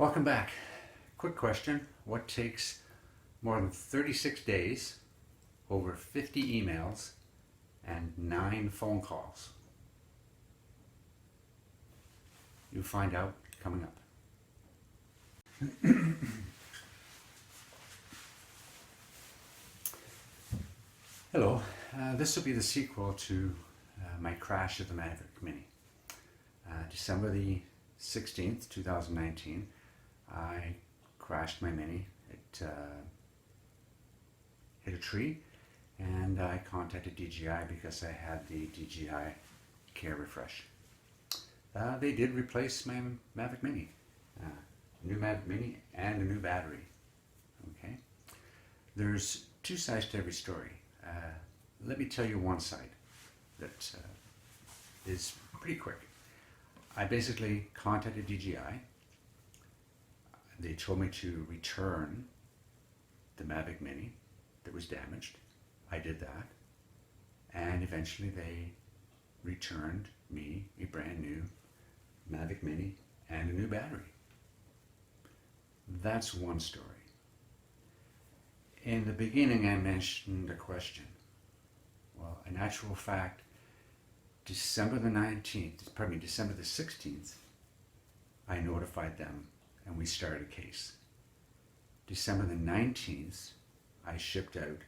Welcome back. Quick question. What takes more than 36 days, over 50 emails, and 9 phone calls? You'll find out coming up. Hello. This will be the sequel to my crash of the Mavic Mini. December the 16th, 2019, I crashed my Mini. It hit a tree, and I contacted DJI because I had the DJI Care Refresh. They did replace my Mavic Mini. New Mavic Mini and a new battery. Okay. There's two sides to every story. Let me tell you one side that is pretty quick. I basically contacted DJI. They told me to return the Mavic Mini that was damaged. I did that. And eventually they returned me a brand new Mavic Mini and a new battery. That's one story. In the beginning I mentioned a question. Well, in actual fact, December the 16th, I notified them and we started a case. December the 19th, I shipped out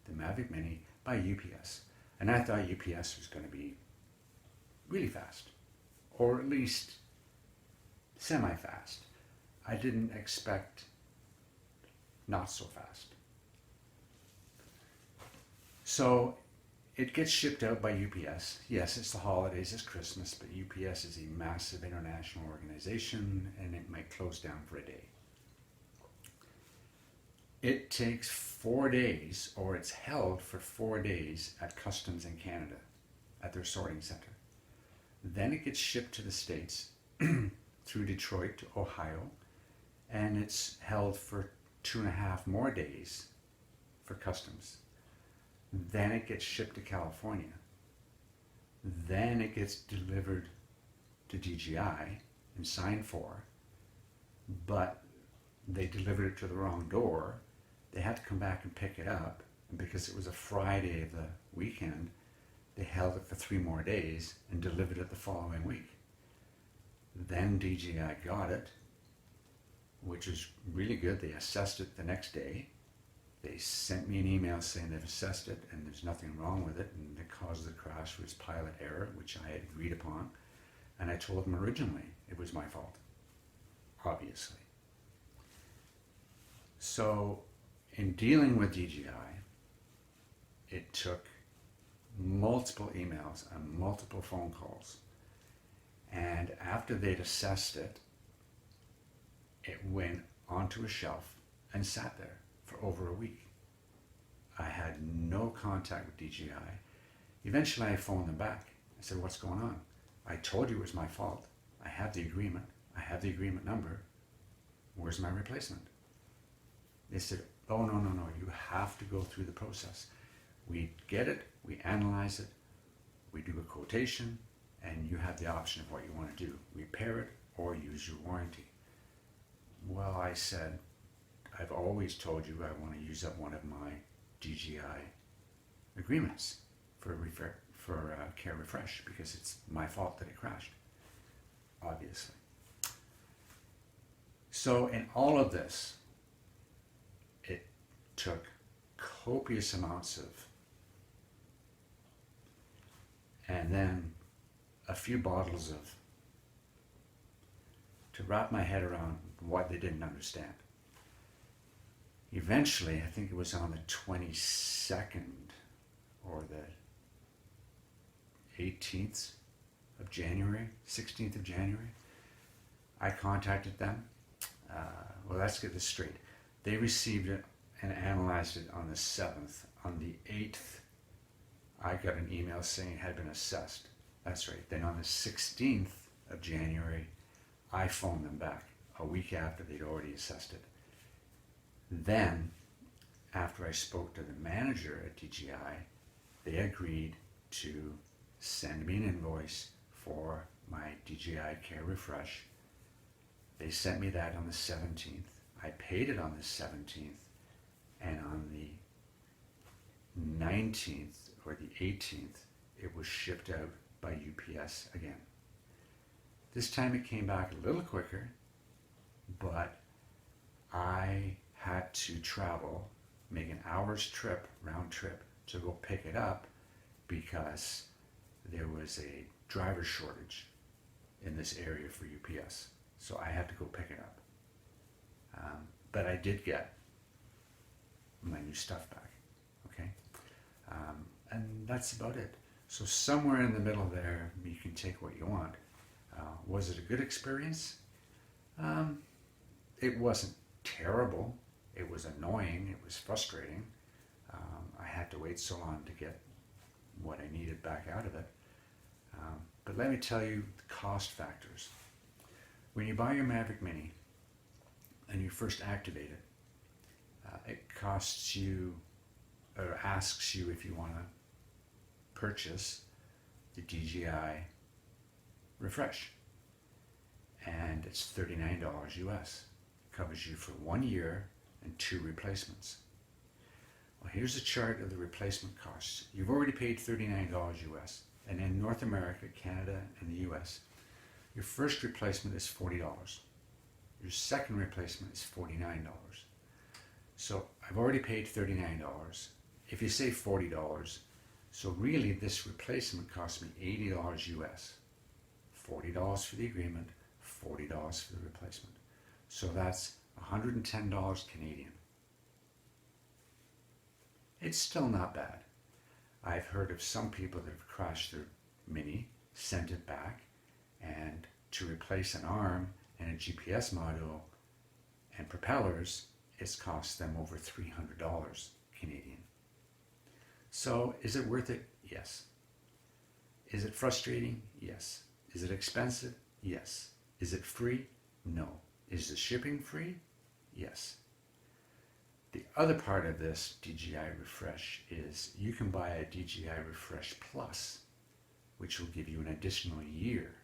the Mavic Mini by UPS. And I thought UPS was going to be really fast, or at least semi-fast. I didn't expect not so fast. So it gets shipped out by UPS. Yes, it's the holidays, it's Christmas, but UPS is a massive international organization and it might close down for a day. It takes 4 days, or it's held for 4 days at Customs in Canada, at their sorting center. Then it gets shipped to the States through Detroit to Ohio, and it's held for 2.5 more days for Customs. Then it gets shipped to California. Then it gets delivered to DJI and signed for, but they delivered it to the wrong door. They had to come back and pick it up, and because it was a Friday of the weekend, they held it for 3 more days and delivered it the following week. Then DJI got it, which was really good. They assessed it the next day. They sent me an email saying they've assessed it and there's nothing wrong with it, and the cause of the crash was pilot error, which I had agreed upon. And I told them originally it was my fault, obviously. So in dealing with DJI, it took multiple emails and multiple phone calls. And after they'd assessed it, it went onto a shelf and sat there for over a week. I had no contact with DJI. Eventually I phoned them back. I said, what's going on? I told you it was my fault. I have the agreement. I have the agreement number. Where's my replacement? They said, oh, no, you have to go through the process. We get it, we analyze it, we do a quotation, and you have the option of what you want to do. Repair it or use your warranty. Well, I said, I've always told you I want to use up one of my DJI agreements for Care Refresh because it's my fault that it crashed, obviously. So in all of this, it took copious amounts of, and then a few bottles of, to wrap my head around what they didn't understand. Eventually, I think it was on the 22nd or the 18th of January, 16th of January, I contacted them. Well, let's get this straight. They received it and analyzed it on the 7th. On the 8th, I got an email saying it had been assessed. That's right. Then on the 16th of January, I phoned them back a week after they'd already assessed it. Then, after I spoke to the manager at DJI, they agreed to send me an invoice for my DJI Care Refresh They sent me that on the 17th. I paid it on the 17th, and on the 19th or the 18th, it was shipped out by UPS again. This time it came back a little quicker, but I had to travel, make an hour's trip, round trip, to go pick it up because there was a driver shortage in this area for UPS. So I had to go pick it up. But I did get my new stuff back, okay? And that's about it. So somewhere in the middle there, you can take what you want. Was it a good experience? It wasn't terrible. It was annoying. It was frustrating. I had to wait so long to get what I needed back out of it. But let me tell you the cost factors. When you buy your Mavic Mini and you first activate it, it costs you, or asks you if you want to purchase the DJI refresh, and it's $39 US. It covers you for 1 year and 2 replacements. Well, here's a chart of the replacement costs. You've already paid $39 US, and in North America, Canada, and the US, your first replacement is $40. Your second replacement is $49. So I've already paid $39. If you say $40, so really this replacement cost me $80 US. $40 for the agreement, $40 for the replacement. So that's $110 Canadian. It's still not bad. I've heard of some people that have crashed their Mini, sent it back, and to replace an arm and a GPS module and propellers, it's cost them over $300 Canadian. So is it worth it? Yes. Is it frustrating? Yes. Is it expensive? Yes. Is it free? No. Is the shipping free? Yes. The other part of this DJI Refresh is you can buy a DJI Refresh Plus, which will give you an additional year,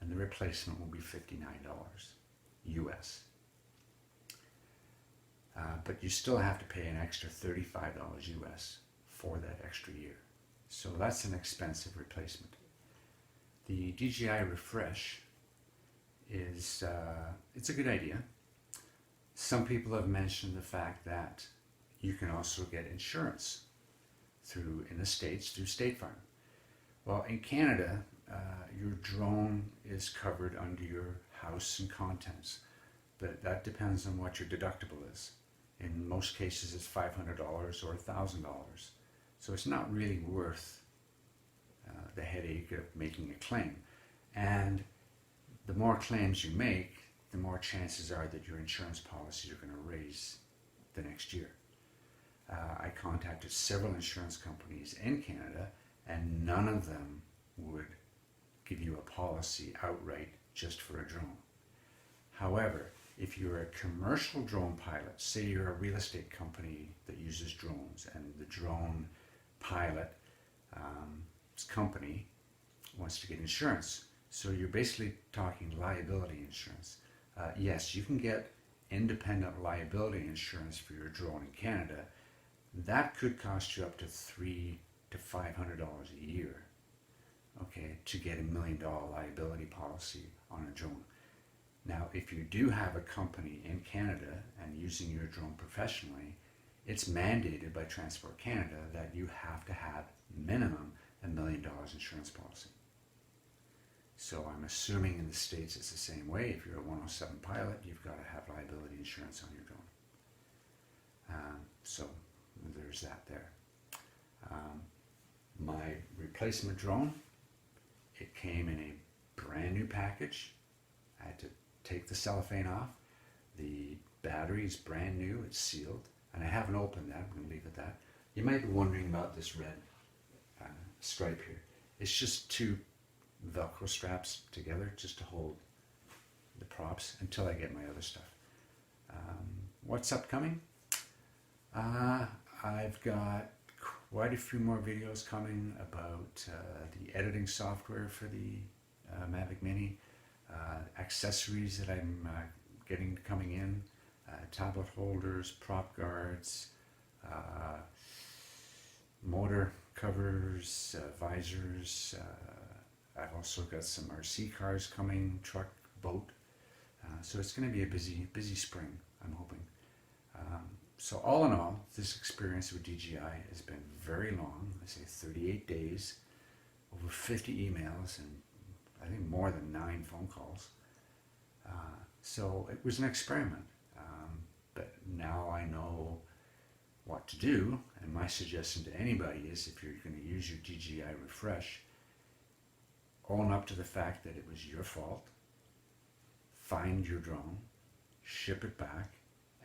and the replacement will be $59 US. But you still have to pay an extra $35 US for that extra year. So that's an expensive replacement. The DJI Refresh is it's a good idea. Some people have mentioned the fact that you can also get insurance in the States through State Farm. Well, in Canada, your drone is covered under your house and contents, but that depends on what your deductible is. In most cases, it's $500 or $1,000. So it's not really worth the headache of making a claim. And the more claims you make, the more chances are that your insurance policies are going to raise the next year. I contacted several insurance companies in Canada, and none of them would give you a policy outright just for a drone. However, if you're a commercial drone pilot, say you're a real estate company that uses drones, and the drone pilot company wants to get insurance, so you're basically talking liability insurance. Yes, you can get independent liability insurance for your drone in Canada. That could cost you up to $300 to $500 a year, okay, to get $1 million liability policy on a drone. Now, if you do have a company in Canada and using your drone professionally, it's mandated by Transport Canada that you have to have minimum $1 million insurance policy. So I'm assuming in the States it's the same way. If you're a 107 pilot, you've got to have liability insurance on your drone. So there's that there. My replacement drone, it came in a brand new package. I had to take the cellophane off. The battery is brand new, it's sealed, and I haven't opened that. I'm going to leave it at that. You might be wondering about this red stripe here. It's just two Velcro straps together just to hold the props until I get my other stuff. What's upcoming? I've got quite a few more videos coming about the editing software for the Mavic Mini. accessories that I'm getting coming in, tablet holders, prop guards, motor covers, visors. I've also got some RC cars coming, truck, boat. So it's going to be a busy spring, I'm hoping. So all in all, this experience with DJI has been very long. I say 38 days, over 50 emails, and I think more than 9 phone calls. So it was an experiment. But now I know what to do, and my suggestion to anybody is, if you're going to use your DJI Refresh, own up to the fact that it was your fault, find your drone, ship it back,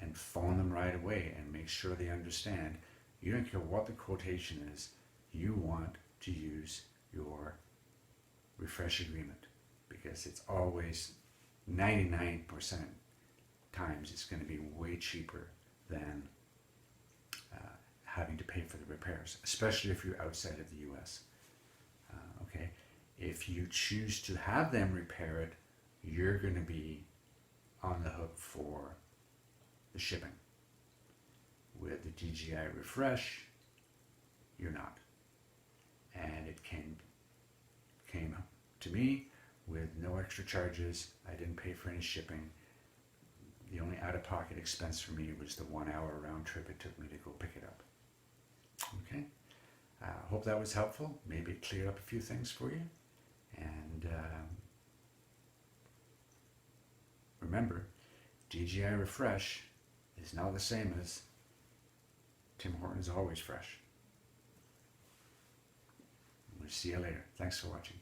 and phone them right away and make sure they understand you don't care what the quotation is, you want to use your refresh agreement, because it's always 99% times it's going to be way cheaper than having to pay for the repairs, especially if you're outside of the US. Okay, if you choose to have them repair it, you're going to be on the hook for the shipping. With the DJI Refresh, you're not. And it came to me with no extra charges. I didn't pay for any shipping. The only out-of-pocket expense for me was the 1 hour round trip it took me to go pick it up. Okay, hope that was helpful. Maybe it cleared up a few things for you. And remember, DJI Refresh is not the same as Tim Hortons Always Fresh. We'll see you later. Thanks for watching.